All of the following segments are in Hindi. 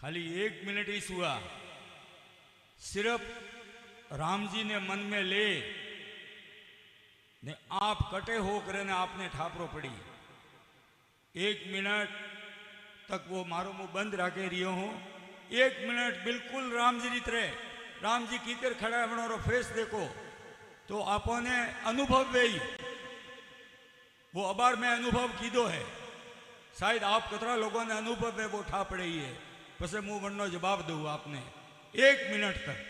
खाली 1 मिनट ही हुआ, सिर्फ राम जी ने मन में ले ने आप कटे होकर ने आपने ठापरो पड़ी। 1 मिनट तक वो मारो मुंह बंद राखे रियो हूं। 1 मिनट बिल्कुल राम जी रीत रहे, राम जी कीकर खड़ा है, बनो फेस देखो तो आपने अनुभव वही वो अबार में अनुभव कीधो है। शायद आप कतरा लोगों ने अनुभव है वो ठा पड़ी है, पसे मुंह बननो जवाब दूँ आपने 1 मिनट तक।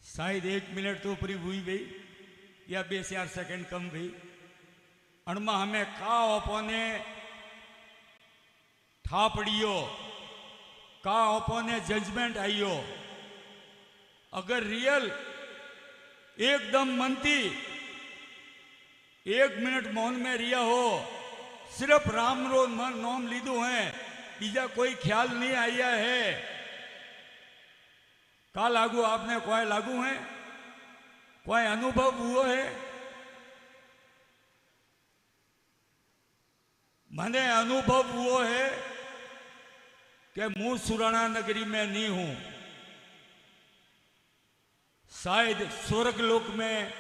शायद 1 मिनट तो पूरी हुई गई या 2-4 सेकंड कम गई। अणमा हमें का ओपोने ठा पड़ियो, का ओपोने जजमेंट आइयो। अगर रियल एकदम मनती 1 मिनट मौन में रिया हो, सिर्फ राम रो नाम लीधो है, बीजा कोई ख्याल नहीं आया है, का लागू आपने कोई लागू है, कोई अनुभव हुआ है? मने अनुभव हुआ है कि मैं सुराणा नगरी में नहीं हूं, शायद स्वर्ग लोक में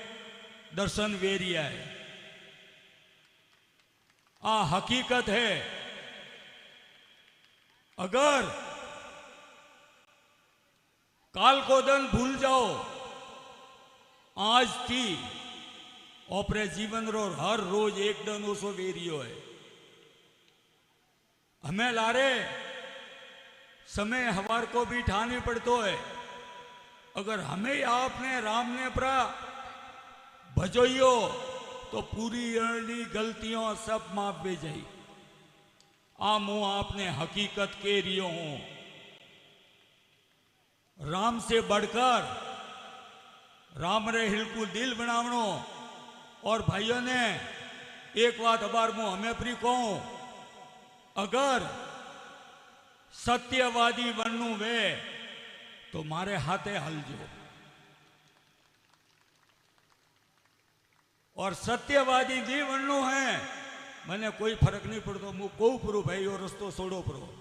दर्शन वेरिया है। आ हकीकत है। अगर काल को दिन भूल जाओ, आज थी ओपरे जीवन रो हर रोज एक दिन ओसो वेरियो है। हमें लारे समय हवार को भी ठानी पड़तो है। अगर हमें आपने राम ने परा भजोइयो तो पूरी अरली गलतियों सब माफ भी जाई। आ मुँह आपने हकीकत के रियो हूं। राम से बढ़कर राम रे हिलकू दिल बनावनो। और भाइयों ने एक बात अबार मुँह हमें प्री कहूं, अगर सत्यवादी बनू वे तो मारे हाथे हलजो, और सत्यवादी नहीं बनू है मैंने कोई फर्क नहीं पड़तो, मुँह कहू परू भाई और रस्तो सोड़ो परो।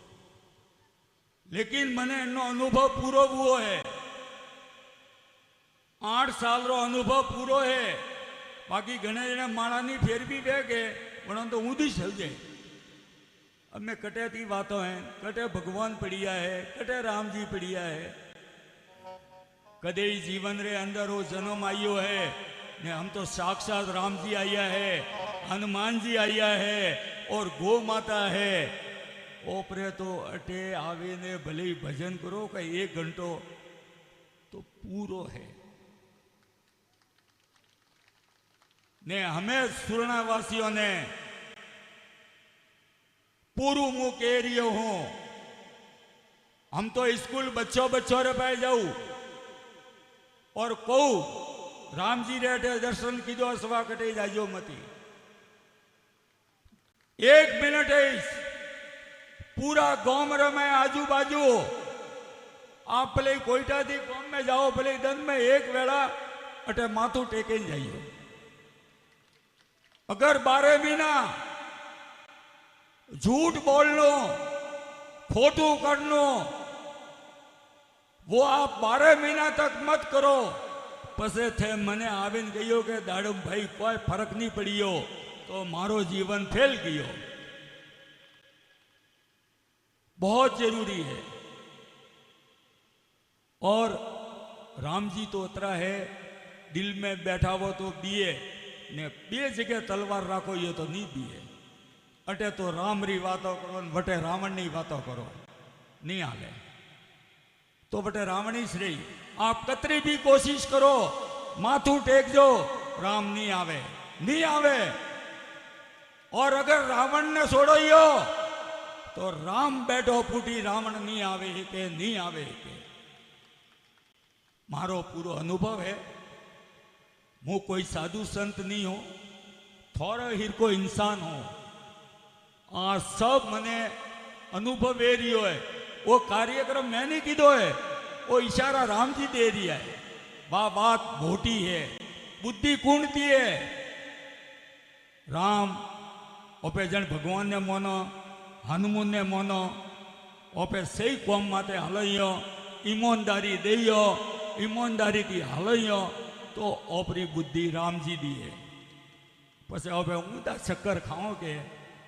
लेकिन मैंने एनो अनुभव पूरो हुओ है, 8 साल रो अनुभव पूरो है। बाकी घने जने माणानी फेर भी वे गए पण तो ऊंधी समझे। अब मैं कटे थी बातों हैं, कटे भगवान पड़िया है, कटे राम जी पड़िया है। कदे ही जीवन रे अंदर वो जन्म आयो है ने हम तो साक्षात राम जी आया है, हनुमान जी आया है और गौ माता है। ओपरे तो अटे आवे ने भले ही भजन करो का 1 घंटो तो पूरो है ने। हमें सुरना वासियों ने पूरू मुंह कह रियो हूं। हम तो स्कूल बच्चों रे पाए जाऊ और कहू राम जी रे दर्शन कीधो सवा कटे जाजो मती। 1 मिनट है पूरा गांव में आजू बाजू। आप भले कोयटा थी गांव में जाओ, भले दिन में 1 वेला अटे माथू टेके जाइए। अगर 12 महीना झूठ बोलनो, खोटू करनो, वो आप 12 महीना तक मत करो। पसे थे मने आवीन गयो के दाड़म भाई कोई फर्क नहीं पड़ियो तो मारो जीवन फेल गयो। बहुत जरूरी है। और राम जी तो उतरा है, दिल में बैठा वो तो बीए ने बे जगह तलवार राखो ये तो नहीं बीए। अटे तो राम री बातों करो वटे रावण नी बातों करो, नहीं हाले। तो वटे रावण ही श्रेय। आप कतरी भी कोशिश करो, माथू टेक जो, राम नहीं आवे, नहीं आवे। और अगर रावण ने छोड़ो तो राम बैठो फूटी, रावण नहीं आवे के नहीं आवे के। मारो पूरो अनुभव है। હું कोई साधु संत नहीं हूं, थोड़ा हिरको इंसान हूं। आ सब मने अनुभव ए रियो है। वो कार्यक्रम मैंने कीधो है, वो इशारा राम जी दे रिया है। वाह बात मोटी है, बुद्धि कुंडती है। राम ओपे जन भगवान ने मोनो, हनुमान ने मोनो, ओपे सही कौम माते हलइयो, ईमानदारी देयो, ईमानदारी थी हलइयो, तो ओपरी बुद्धि राम जी दी है। पसे ओपे ऊँधा चक्कर खाओ के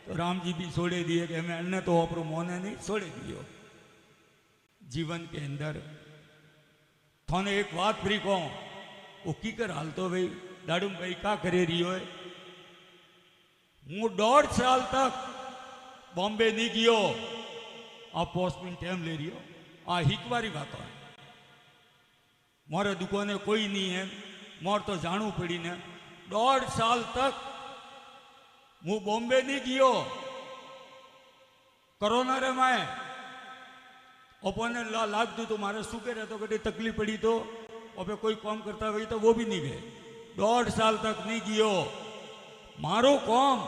तो राम जी भी छोड़े दिए कि मैं अन्य तो ओपरो मोने नहीं छोड़े दियो। जीवन के अंदर थाने एक बात फ्री कहूं, वो की कर हाल तो भाई दाड़ूम भाई का करे रियो है। हूँ 1.5 साल तक बॉम्बे नहीं गयो, आ पोस्टमेन टाइम ले रियो। आ हिकवारी बात है, मोरे दुकाने कोई नहीं है, मोर तो जानू पड़ी ने। 1.5 साल तक हूँ बॉम्बे नहीं गयो। कोरोना रे माए अपने लागतु तो मारे शू करे तो कभी तकलीफ पड़ी तो अब कोई काम करता हुई तो वो भी नहीं गए। 1.5 साल तक नहीं गियो। मारो काम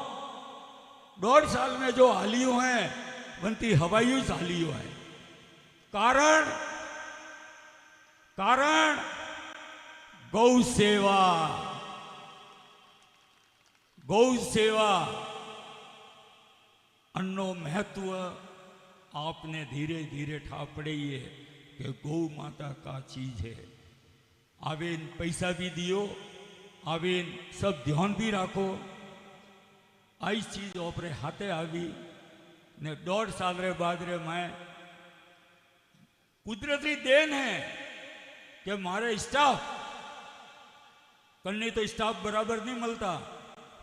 1.5 साल में जो हालियो है बनती हवाई हालियो है। कारण कारण गौ सेवा। गौ सेवा अन्नो महत्व आपने धीरे धीरे ठा पड़े कि गौ माता का चीज है। आवेन पैसा भी दियो, आवेन सब ध्यान भी राखो। आई चीज ओपरे हाथे आवी ने 1.5 साल रे बाद रे मैं कुदरती देन है कि मारे स्टाफ करनी तो स्टाफ बराबर नहीं मिलता।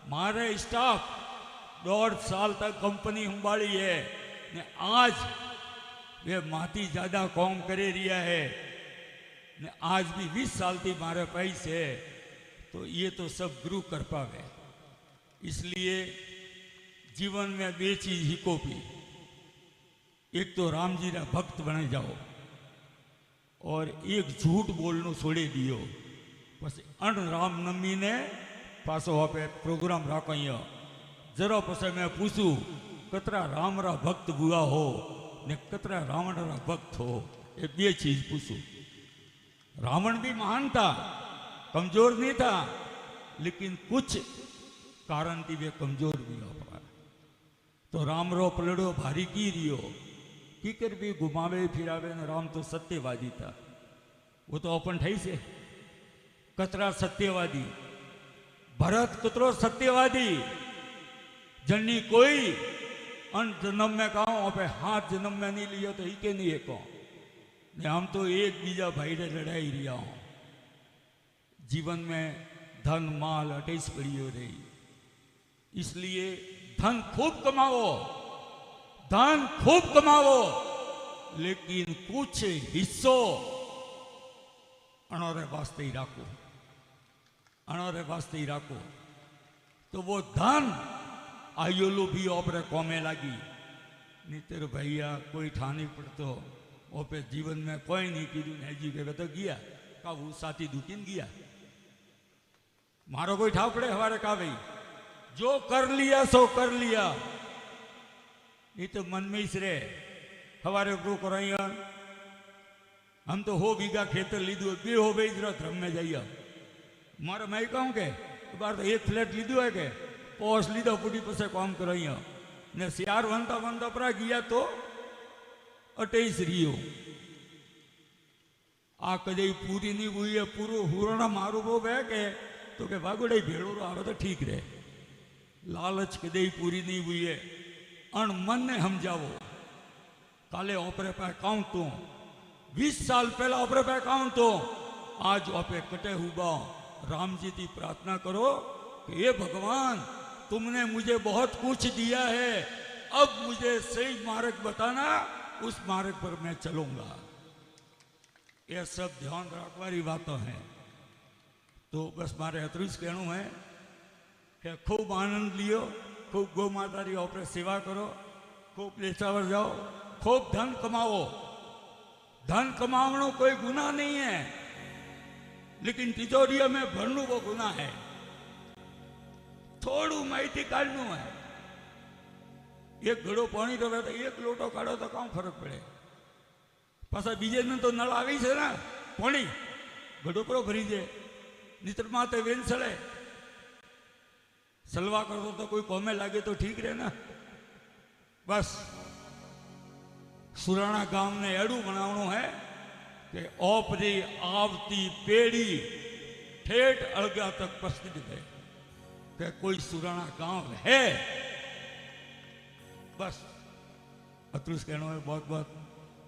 मारे स्टाफ 1.5 साल तक कंपनी संभाली है ने आज वे माती ज्यादा काम करे रिया है ने आज भी 20 साल थी मारे पैसे। तो ये तो सब गुरु कर पावे। इसलिए जीवन में 2 चीज हिको भी। एक तो राम जी रा भक्त बने जाओ और एक झूठ बोलनो छोड़े दियो। बस अण रामनवमी ने पासो आपे प्रोग्राम राखो। जरा पसे मैं पूछू कतरा राम रा भक्त बुआ हो ने कतरा रावण रा भक्त हो, ये 2 चीज पूछू। रावण भी महान था, कमजोर नहीं था, लेकिन कुछ कारण थी वे कमजोर भी हो पाया। तो राम रो पलड़ो भारी की रियो कीकर भी घुमावे फिरावे ने। राम तो सत्यवादी था, वो तो अपन ठाई से कतरा सत्यवादी। भरत कतरो सत्यवादी। जननी कोई अन जन्म में कहो पे हाथ जन्म में नहीं लियो तो ही के नहीं है कहो। हम तो एक बीजा भाई ने लड़ाई रिया हूं। जीवन में धन माल अटेस पड़ी हो रही। इसलिए धन खूब कमाओ, धन खूब कमाओ, लेकिन कुछ हिस्सो अनोरे वास्ते ही राखो, अनोरे वास्ते ही राखो। तो वो धन आयोलो भी ओपरे कौमे लगी। नहीं तेरे भैया कोई ठानी पड़तो ओपे जीवन में कोई नहीं कीधु ने जी के तो गया का वो साथी दुकीन गया। मारो कोई ठाव पड़े हमारे का भाई जो कर लिया सो कर लिया। ये तो मन में ही रहे हमारे को कराइया। हम तो हो बीघा खेतर लीधु बे हो बे धर्म में जाइए। मारे मैं कहूँ के बार तो एक फ्लेट लीधु है के पोस लीधो पूरी पसे काम कराइया ने सियार वनता वनता परा गया तो अटेस रियो। आ कदे पूरी नहीं हुई है पूरो हुरणा मारू वो बह के तो के वागुड़े भेड़ो आवे तो ठीक रहे। लालच कदे पूरी नहीं हुई है। अण मन ने समझावो काले ओपरे पे काउंट तो 20 साल पहला ओपरे पे काउंट तो आज ओपे कटे हुआ राम जी की प्रार्थना करो कि ये भगवान तुमने मुझे बहुत कुछ दिया है, अब मुझे सही मार्ग बताना, उस मार्ग पर मैं चलूंगा। ये सब ध्यान रखवारी बातों हैं। तो बस मारे अतरुज कहणु है कि खूब आनंद लियो, खूब गौ माता री ओपरे सेवा करो, खूब लेचावर जाओ, खूब धन कमाओ। धन कमावनो कोई गुनाह नहीं है, लेकिन तिजोरिया में भरनु वो गुनाह है। थोड़ू माहिती काढनु है। एक घड़ो पानी रहे तो एक लोटो काढ़ो तो काम फर्क पड़े। पासा बीजे ने तो नल आवी छे ना पानी घड़ो पर भरी जाए, नितर माते वेन चले सलवा करो तो कोई कोमे लागे तो ठीक रहे ना। बस सुराणा गाम ने एडू बनावणो है कि ओपरी आवती पेड़ी ठेठ अलगा तक प्रसिद्ध है कि कोई सुराणा गांव है। बस अतुल कहना है बहुत बहुत